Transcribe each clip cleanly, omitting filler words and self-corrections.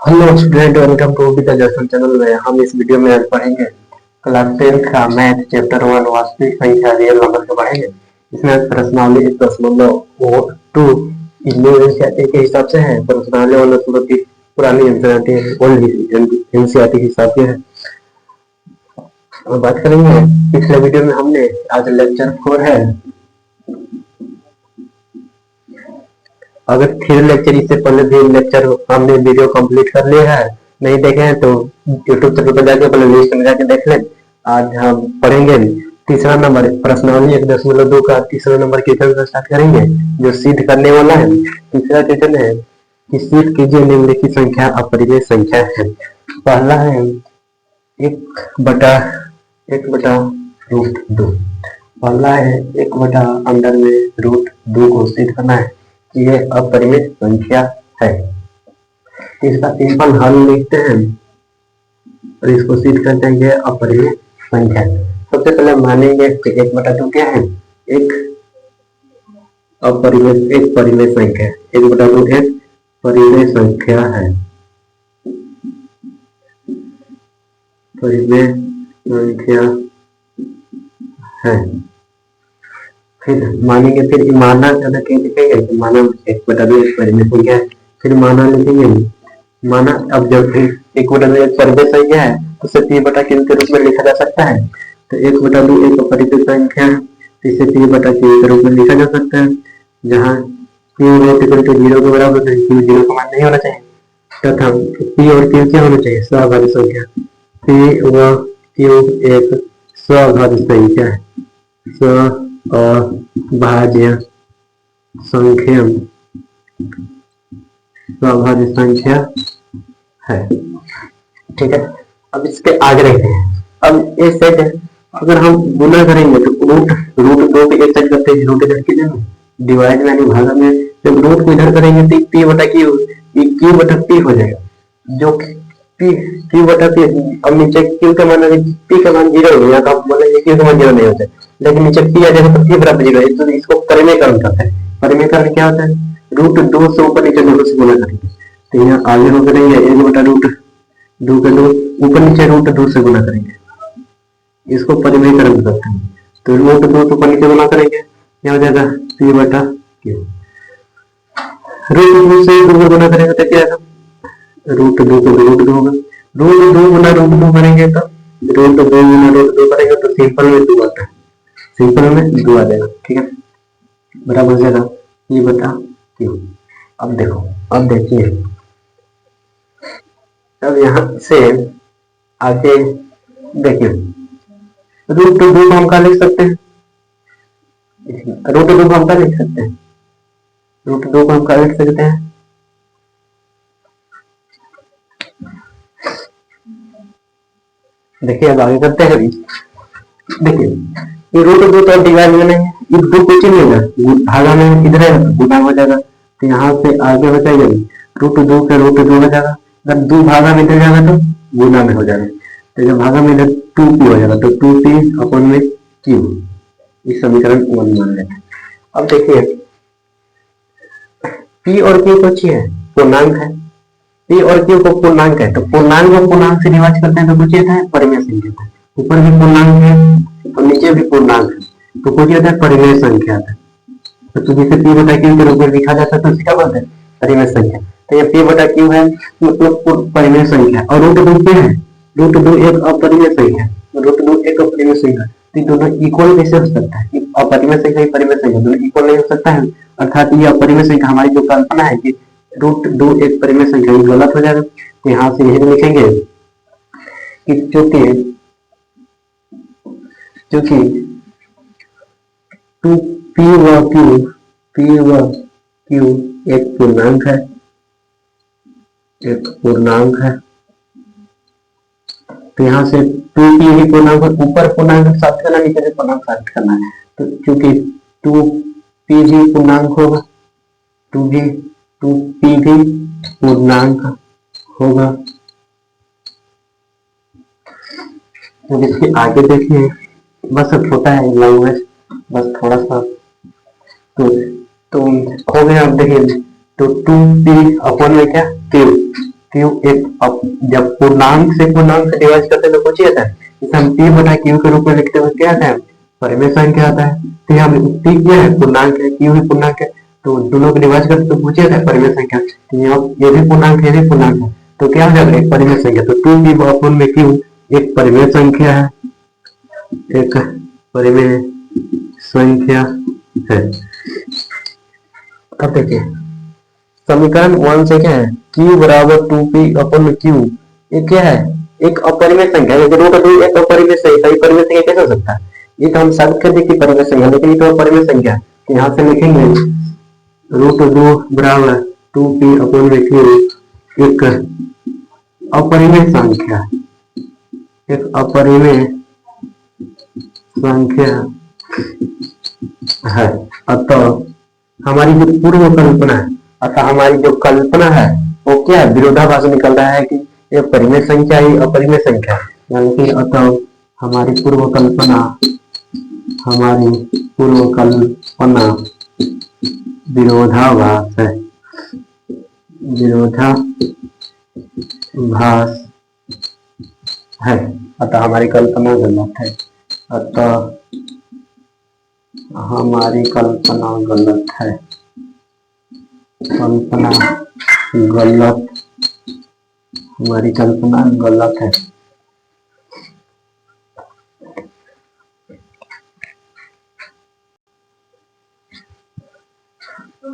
Hello student, welcome to विद जर्सन channel में हम इस वीडियो में आज पढ़ेंगे क्लास 10 का मैथ चैप्टर 1 वास्तविक संख्या रियल नंबर के पढ़ेंगे। इसमें प्रश्नावली 1.2 न्यू एनसीईआरटी के हिसाब से है। प्रश्नावली 1 की पुरानी एनसीईआरटी ओल्ड एनसीईआरटी के हिसाब से है। बात करेंगे पिछले वीडियो में हमने आज लेक्चर 4 है। अगर फिर लेक्चर इससे पहले भी लेक्चर हमने वीडियो कंप्लीट कर लिया है, नहीं देखे हैं तो यूट्यूब चैनल पर जाके प्ले लिस्ट में जाके देख लें। आज हम पढ़ेंगे तीसरा नंबर प्रश्नावली 1.2 का तीसरा नंबर क्वेश्चन से स्टार्ट करेंगे, जो सिद्ध करने वाला है। तीसरा क्वेश्चन है कि सिद्ध कीजिए निम्नलिखित संख्या अपरिमेय संख्या है। पहला है 1/√2। पहला है 1/√2 को सिद्ध करना है कि ये अपरिमित संख्या है। इसका सिंपल हल लिखते हैं और इसको सिद्ध करते हैं ये अपरिमित संख्या। सबसे पहले मानेंगे कि 1/2 क्या है? एक परिमेय संख्या। 1/2 एक परिमेय संख्या है। परिमेय संख्या है। फिर मानेंगे, फिर माना ज्यादा क्या लिखेंगे? माना 1/2 एक परिमेय संख्या है। फिर माना लिखेंगे। माना अब जब 1/2 एक परिमेय संख्या है तो उसे p/q के रूप में लिखा जा सकता है। तो 1/2 एक परिमेय संख्या है, तो इसे p/q के रूप में लिखा जा सकता है, जहाँ q = 0 के बराबर है। q 0 का मान नहीं होना चाहिए तथा p और q क्या होना चाहिए? स्वाभाविक संख्या। p व q एक स्वाभाविक संख्या है। अभाज्य संख्या स्वाभाविक संख्या है। ठीक है, अब इसके आगे रहते हैं। अब ये सेट है, अगर हम गुना करेंगे तो रूट 2 पे एक सेट करते हैं, रूट इधर किधर में डिवाइड यानी भागा में। जब रूट को इधर करेंगे तो q/p हो जाएगा, जो q/p। अब नीचे q का मान p का मान 0 हो गया तो आप बोलेंगे q का मान 0 नहीं होता है, लेकिन नीचे p आ जाएगा तो p बराबर 0 है। तो इसको परिमेयकरण करते हैं। परिमेयकरण क्या होता है? √2 से ऊपर नीचे 2 से गुणा करेंगे। तो यहाँ आगे हो करेंगे 1/√2 के 2 ऊपर नीचे √2 से गुणा करेंगे, इसको परिमेयकरण करते हैं। तो √2 से ऊपर नीचे गुणा करेंगे, यहाँ हो जाएगा p/q। √2 से 2 गुणा करेंगे तो क्या आएगा? √2 को √2 होगा। √2 गुना √2 करेंगे तो √2 गुना √2 करेंगे तो सिंपल में 2 आता है। सिंपल में 2 आ जाएगा। ठीक है, बराबर हो जाएगा p/q। अब देखो, अब देखिए, अब यहाँ से आगे देखिए, √2 को हम क्या लिख सकते हैं? √2 को हम क्या लिख सकते हैं? √2 को हम क्या लिख सकते हैं? देखिए, अब आगे करते हैं। देखिए, ये √2 तो डिवाइड में नहीं है, ये 2 कुछ नहीं होगा, भागा में इधर है तो गुना हो जाएगा। तो यहाँ से आगे हो जाएगा √2 के √2 हो जाएगा। अगर 2 भागा में इधर जाएगा तो गुना में हो जाएगा। तो जब भागा में इधर 2p हो जाएगा तो 2p/q। इस समीकरण 1 मान लेते हैं। अब देखिए, p और q कुछ है, पूर्णांक है। p और q को पूर्णांक है, तो पूर्णांक को पूर्णांक से डिवाइड करते हैं तो कुछ है परिमेय संख्या। ऊपर भी पूर्णांक है और नीचे भी पूर्णांक है, तो कुछ है परिमेय संख्या है। तो जिसे p/q के रूप में लिखा जाता है तो इसका बोलते हैं परिमेय संख्या। तो ये p/q है, मतलब परिमेय संख्या। और √2 क्या है? √2 एक अपरिमेय संख्या। √2 एक अपरिमेय संख्या, तो दोनों इक्वल कैसे हो सकता है? अपरिमेय संख्या परिमेय संख्या दोनों इक्वल नहीं हो सकता है, अर्थात ये अपरिमेय संख्या हमारी जो कल्पना है कि √2 एक परिमेय संख्या, ये गलत हो जाएगा। तो यहाँ से यही लिखेंगे कि चूंकि 2p व q एक पूर्णांक है, तो यहाँ से 2p भी पूर्णांक, ऊपर पूर्णांक साबित करना, नीचे से पूर्णांक साबित करना है। तो क्योंकि 2p भी पूर्णांक होगा, 2p भी पूर्णांक होगा। तो इसके आगे देखिए, बस छोटा है लैंग्वेज, बस थोड़ा सा तो हो गया। अब देखिए, तो 2p/क्या q क्यू एक जब पूर्णांक से डिवाइड करते हैं तो कुछ ही आता है। इसे हम पी बटा क्यू के रूप में लिखते हुए क्या आता है, परिमेय संख्या आता है। तो यहाँ पी क्या है, पूर्णांक है, क्यू भी पूर्णांक है, तो दोनों को डिवाइड करते तो कुछ ही आता है, परिमेय संख्या। तो यहाँ ये भी पूर्णांक है, ये भी पूर्णांक है, तो क्या हो जाएगा, एक परिमेय संख्या। तो टू पी अपॉन में क्यू एक परिमेय संख्या है, एक परिमेय संख्या है। अब देखिए समीकरण 1 से क्या है, q बराबर 2p अपन q, ये क्या है, एक अपरिमेय संख्या है। रूट 2 एक अपरिमेय संख्या, परिमेय संख्या कैसे हो सकता है, ये तो हम साबित कर देखिए परिमेय संख्या, लेकिन ये तो अपरिमेय संख्या। तो यहाँ से लिखेंगे रूट 2 बराबर 2p अपन q एक अपरिमेय संख्या, एक अपरिमेय संख्या है। अतः हमारी जो पूर्व कल्पना है, अतः हमारी जो कल्पना है वो क्या है, विरोधाभास निकल रहा है कि ये परिमेय संख्या ही अपरिमेय संख्या, यानी कि अतः हमारी पूर्व कल्पना विरोधाभास है, विरोधाभास है। अतः हमारी कल्पना गलत है, अतः हमारी कल्पना गलत है, कल्पना गलत, हमारी कल्पना गलत है।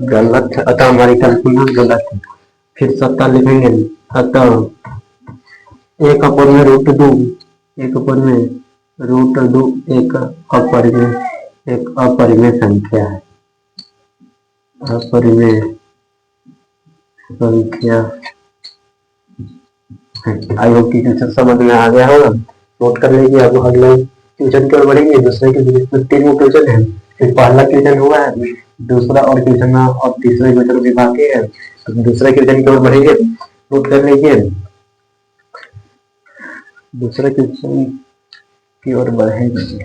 गलत है, अतः हमारी कल्पना गलत है। फिर सत्ता लिखेंगे, अतः एक अपन में रूट 2, एक अपन में रूट 2 एक अपरिमेय संख्या है, अपरिमेय संख्या है। आई होप कि क्वेश्चन समझ में आ गया होगा, नोट कर लीजिए। अब अगले क्वेश्चन की ओर बढ़ेंगे। दूसरे के 3 क्वेश्चन है, फिर पहला क्वेश्चन हुआ है, दूसरा और क्वेश्चन और तीसरा क्वेश्चन भी बाकी है। तो दूसरे क्वेश्चन की ओर बढ़ेंगे, नोट कर लीजिए। दूसरे क्वेश्चन की ओर बढ़ेंगे।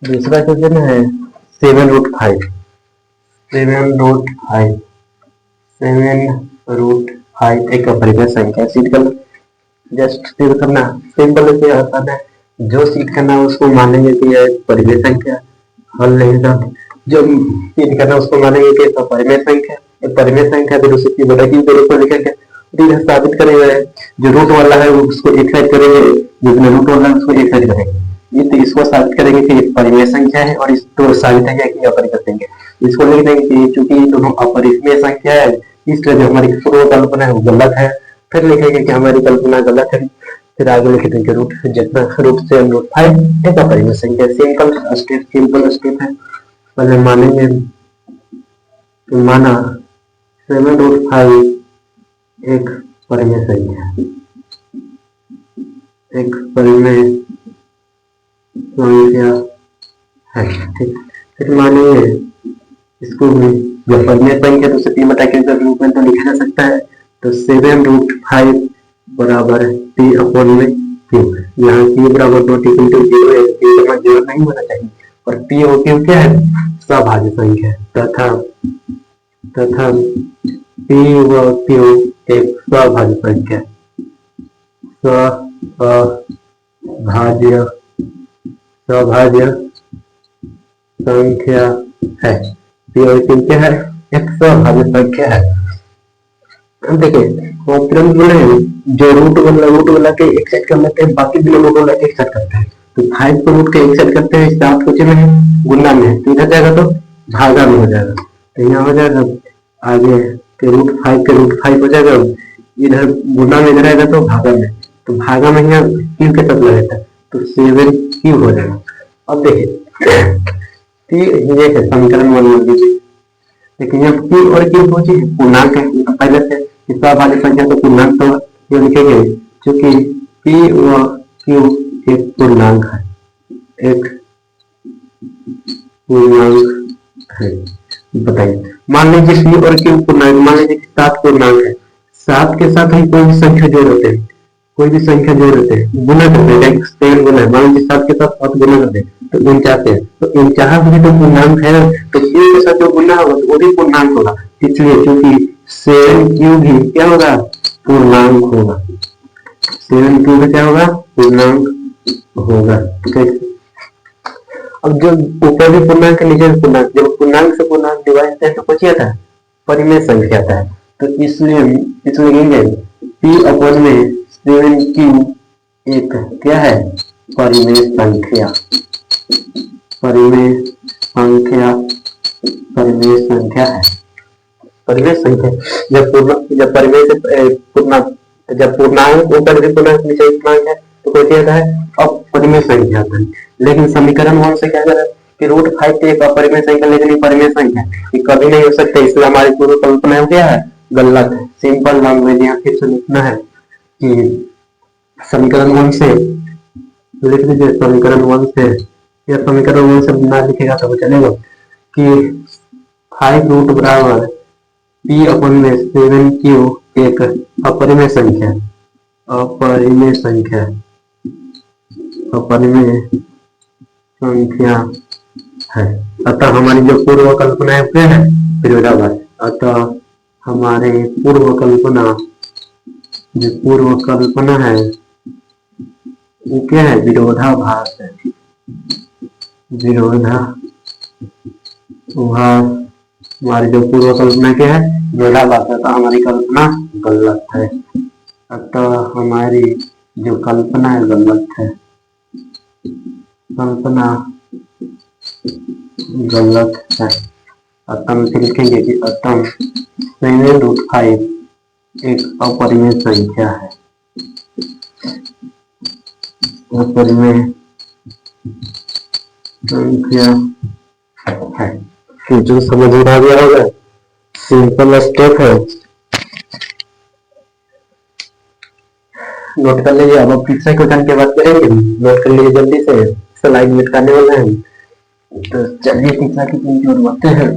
दूसरा क्वेश्चन है 7√5, 7√5 एक अपरिमेय संख्या। सीट करना, जस्ट सीट करना, सिंपल से आसान है। जो सीट करना उसको मानेंगे कि यह परिमेय संख्या, हल नहीं था। जो सीट करना उसको मानेंगे कि अपरिमेय संख्या, एक परिमेय संख्या फिर उसे बड़ा की के रूप में लिखेंगे, फिर साबित करेंगे। जो रूट वाला है उसको एक साइड करेंगे, जो रूट वाला है उसको एक साइड करेंगे। ये तो इसको साबित करेंगे कि एक परिमेय संख्या है, और इसको साबित है कि अपरिमेय संख्या। इसको लिख देंगे कि चूंकि ये दोनों अपरिमेय संख्या है, इसलिए जो हमारी पूर्व कल्पना है वो गलत है। फिर लिखेंगे कि हमारी कल्पना गलत है। फिर आगे लिख देंगे रूट जितना रूट 7√5 एक अपरिमेय संख्या। सिंपल स्टेप है। पहले मानेंगे, माना 7√5 एक परिमेय संख्या, एक परिमेय संख्या है, ठीक। फिर मानेंगे इसको भी, जब परिमेय संख्या तो उसे p बटा q के रूप में तो लिखा जा सकता है। तो 7√5 बराबर p अपॉन में q। यहाँ p बराबर नॉट इक्वल टू 0 है, p का मान 0 नहीं होना चाहिए। और p और q क्या है, सभाज्य संख्या, तथा p व q एक सभाज्य संख्या, सभाज्य संख्या है। p और q क्या है, एक सभाज्य संख्या है। अब देखिए तुरंत बोले जो रूट वाला के एक सेट कर लेते हैं, बाकी भी रूट वाला एक सेट करते हैं। तो 5 को रूट के एक सेट करते हैं, सात कुछ में गुना में, तो इधर जाएगा तो भागा में हो जाएगा। तो यहाँ हो जाएगा आगे के रूट 5 हो जाएगा, इधर गुना में इधर आएगा तो भागा में, तो भागा में यहाँ क्यू के साथ लगेगा तो 7q हो जाएगा। अब देखिए ये समीकरण 1 लीजिए। लेकिन यहाँ q और q दो चीज पूर्णांक है, पहले से इसका भाज्य संख्या तो पूर्णांक तो ये लिखेंगे, क्योंकि P व Q एक पूर्णांक है, एक पूर्णांक है। बताइए, मान लीजिए P और Q पूर्णांक, मान लीजिए 7 पूर्णांक है, 7 के साथ हम कोई भी संख्या जोड़ते हैं, कोई भी संख्या जोड़ते हैं, गुना करते हैं, 7 गुना है, मान लीजिए 7 के साथ 7 गुना करते हैं तो 49 है, तो 49 भी तो पूर्णांक है, तो Q के साथ जो गुना होगा तो वो भी पूर्णांक होगा, इसलिए क्योंकि 7Q भी क्या होगा, पूर्णांक होगा, 7Q भी क्या होगा, पूर्णांक होगा। ठीक है, अब जो ऊपर भी पूर्णांक है, नीचे भी पूर्णांक, जब पूर्णांक से पूर्णांक डिवाइड होता है तो कुछ आता है, परिमेय संख्या आता है, तो इसलिए लिखेंगे P अपन में 7Q एक क्या है, परिमेय संख्या, परिमेय संख्या, परिमेय संख्या है, परिमेय संख्या। जब परिमेय से पूर्णांक, जब पूर्णांक ऊपर भी पूर्णांक नीचे पूर्णांक है तो कोई आता है, अब परिमेय संख्या आता है। लेकिन समीकरण 1 से क्या करें कि √5 एक अपरिमेय संख्या, लेकिन ये परिमेय संख्या ये कभी नहीं हो सकता, इसलिए हमारी पूर्व कल्पना क्या है, गलत है। सिंपल लैंग्वेज यहाँ फिर से लिखना है कि समीकरण 1 से लिख लीजिए, समीकरण 1 से, या समीकरण 1 से ना लिखेगा तो चलेगा कि 5 रूट बराबर P अपन में 7Q एक अपरिमेय संख्या, अपरिमेय संख्या, अपरिमेय संख्या है। अतः हमारी जो पूर्व कल्पना है क्या है, विरोधाभास। अतः हमारे पूर्व कल्पना, जो पूर्व कल्पना है वो क्या है, विरोधाभास है, विरोधाभास। हमारी जो पूर्व कल्पना क्या है, विरोधाभास, अतः हमारी कल्पना गलत है, अतः हमारी जो कल्पना है गलत है, कल्पना गलत है। अतः फिर लिखेंगे कि अतः 7√5 एक अपरिमेय संख्या है, अपरिमेय संख्या है। फिर जो समझ में आ गया होगा, सिंपल स्टेप है, नोट कर लीजिए। अब फिर से क्वेश्चन के बात करेंगे, नोट कर लीजिए जल्दी से, स्लाइड मिटाने वाले हैं। तो चलिए तीसरा की की ओर बढ़ते हैं।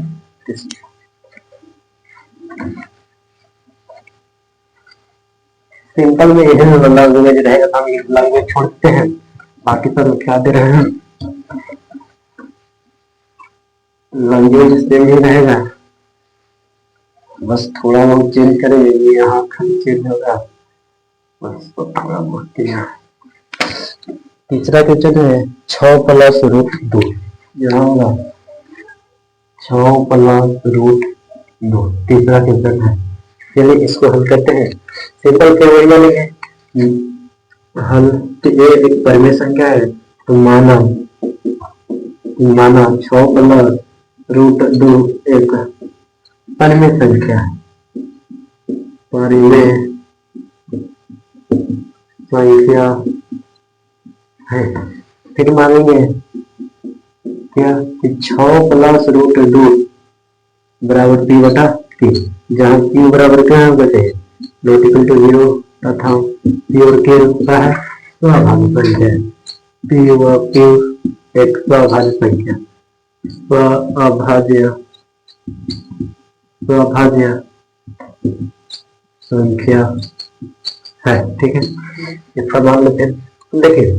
सिंपल में यही लैंग्वेज रहेगा, तो हम ये लैंग्वेज छोड़ते हैं, बाकी सब क्या दे रहे हैं, लैंग्वेज सेम ही रहेगा, बस थोड़ा बहुत चेंज करेंगे, यहाँ खाली चेंज होगा बस, थोड़ा बहुत। तीसरा क्वेश्चन है 6 + √2, यहाँ होगा 6 + √2, तीसरा क्वेश्चन है। चलिए इसको हल करते हैं। सिंपल क्या वही मानेंगे हल, तो ये एक परिमेय संख्या है, तो माना 6 + √2 एक परिमेय संख्या है, परिमेय संख्या है। फिर मानेंगे क्या कि 6 + √2 बराबर P/Q, जहाँ Q बराबर क्या होगा चाहिए, ≠0 तथा P और Q होता है स्वाभाविक संख्या, P व Q एक स्वाभाविक संख्या, स्वाभाज्य संख्या है। ठीक है, इसका मान लेते हैं। देखिए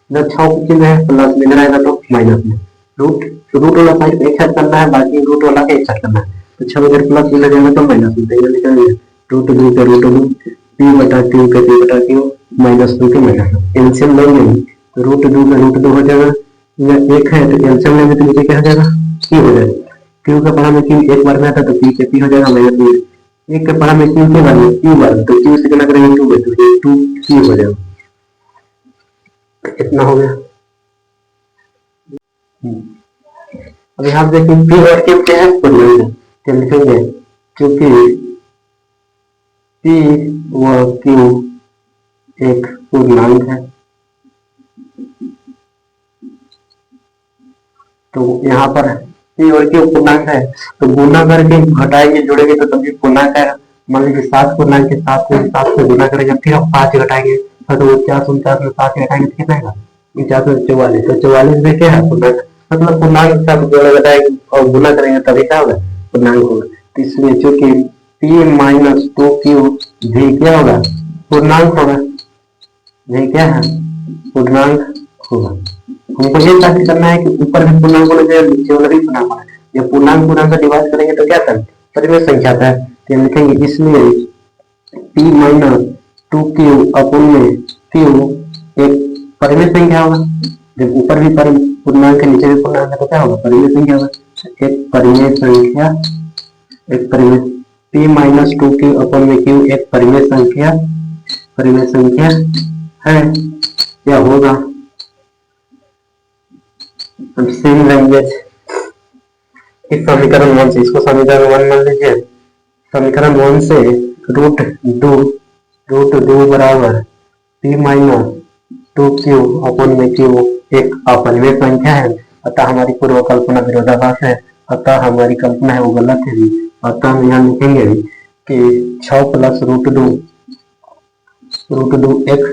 जब 6 की चिन्ह है प्लस में रहेगा तो माइनस में, रूट वाला साइड एक साइड करना है, बाकी रूट वाला का एक साइड करना है, तो 6 अगर प्लस में लगेगा तो माइनस में, तो ये निकलेगा √2 का √2 P/Q का P/Q -2 के माइनस। एलसीएम लेंगे तो √2 का √2 हो जाएगा, या एक है तो एलसीएम लेंगे तो नीचे क्या हो जाएगा, Q हो जाएगा। Q का पढ़ा में Q एक बार में आता तो P के P हो जाएगा -2, एक के पढ़ा में Q के बार में Q बार, तो Q से गुना करेंगे 2 में, तो 2Q हो जाएगा। कितना हो गया, अब यहाँ देखिए P और Q क्या है, पूर्णांक है, तो लिखेंगे क्योंकि P व Q एक पूर्णांक है, तो यहाँ पर P और Q पूर्णांक है, तो गुना करके घटाएंगे जोड़ेंगे तो तभी पूर्णांक आएगा, मान लीजिए 7 पूर्णांक के साथ में 7 से गुना करेंगे, फिर हम 5 घटाएंगे तो 49 में 5 घटाएंगे तो कितना आएगा 4944। तो 44 में क्या है पूर्णांक, मतलब पूर्णांक के साथ जोड़ा घटाएंगे और गुना करेंगे तभी क्या होगा पूर्णांक होगा। तो इसलिए चूंकि p माइनस 2q भी क्या होगा पूर्णांक होगा, ये क्या है पूर्णांक होगा। हमको ये साबित करना है कि ऊपर भी पूर्णांक होना चाहिए नीचे वाला भी पूर्णांक होना चाहिए। जब पूर्णांक पूर्णांक से डिवाइड करेंगे तो क्या करेंगे परिमेय संख्या आता है, तो हम लिखेंगे इसलिए p माइनस 2q अपन में q एक परिमेय संख्या होगा। जब ऊपर भी पूर्णांक है नीचे भी पूर्णांक है तो क्या होगा परिमेय संख्या होगा। एक परिमेय संख्या, एक परिमेय p माइनस 2q अपन में q एक परिमेय संख्या है या होगा। सेम लैंग्वेज इस समीकरण 1 से, इसको समीकरण 1 मान लीजिए। समीकरण 1 से रूट दो बराबर p माइनस 2q अपन में q एक अपरिमेय संख्या है, अतः हमारी पूर्व कल्पना विरोधाभास है, अतः हमारी कल्पना है वो गलत है। अतः हम यहाँ लिखेंगे कि 6 प्लस रूट दो एक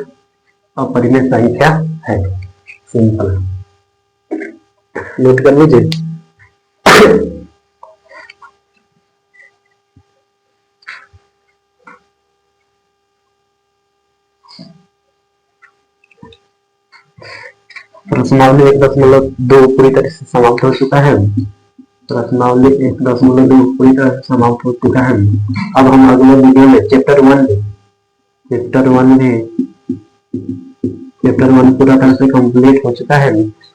अपरिमेय संख्या है। सिंपल नोट कर लीजिए। प्रश्नावली 1.2 पूरी तरह से समाप्त हो चुका है। प्रश्नावली 1.2 पूरी तरह से समाप्त हो चुका है। अब हम अगले वीडियो में चैप्टर वन पूरा तरह से कंप्लीट हो चुका है।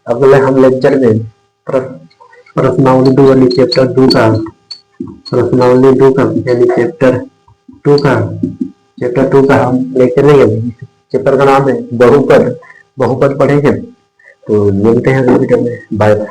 अगले हम लेक्चर में प्रश्नावली 2 वाली चैप्टर 2 का यानी चैप्टर 2 का हम लेक्चर लेंगे। चैप्टर का नाम है बहुपद पढ़ेंगे। तो मिलते हैं अगले वीडियो में, बाय बाय।